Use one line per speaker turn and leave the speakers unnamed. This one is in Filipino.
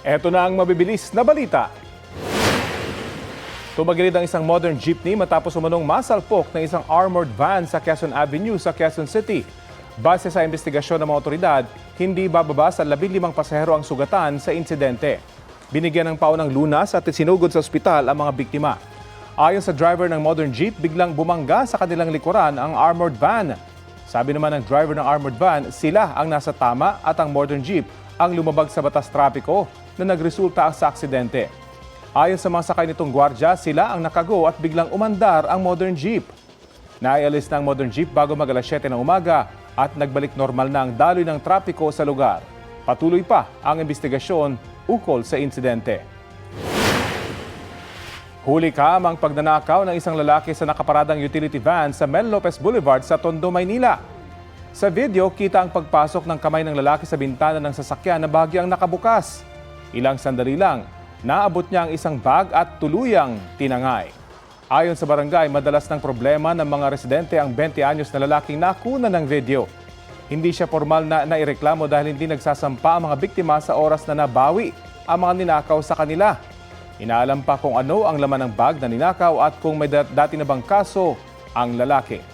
Eto na ang mabibilis na balita. Tumagilid ang isang modern jeepney matapos umanong masalpok ng isang armored van sa Quezon Avenue sa Quezon City. Base sa investigasyon ng mga otoridad, hindi bababa sa 15 pasahero ang sugatan sa insidente. Binigyan ng paunang lunas at isinugod sa ospital ang mga biktima. Ayon sa driver ng modern jeep, biglang bumangga sa kanilang likuran ang armored van. Sabi naman ng driver ng armored van, sila ang nasa tama at ang modern jeep ang lumabag sa batas trapiko na nagresulta sa aksidente. Ayon sa mga sakay nitong gwardya, sila ang nakago at biglang umandar ang modern jeep. Naialis na ang modern jeep bago mag alas 7 ng umaga at nagbalik normal na ang daloy ng trapiko sa lugar. Patuloy pa ang investigasyon ukol sa insidente. Huli kamang pagnanakaw ng isang lalaki sa nakaparadang utility van sa Mel Lopez Boulevard sa Tondo, Maynila. Sa video, kita ang pagpasok ng kamay ng lalaki sa bintana ng sasakyan na bahagyang nakabukas. Ilang sandali lang, naabot niya ang isang bag at tuluyang tinangay. Ayon sa barangay, madalas ng problema ng mga residente ang 20 anyos na lalaking nakuna ng video. Hindi siya formal na naireklamo dahil hindi nagsasampa ang mga biktima sa oras na nabawi ang mga ninakaw sa kanila. Inaalam pa kung ano ang laman ng bag na ninakaw at kung may dati na bang kaso ang lalaki.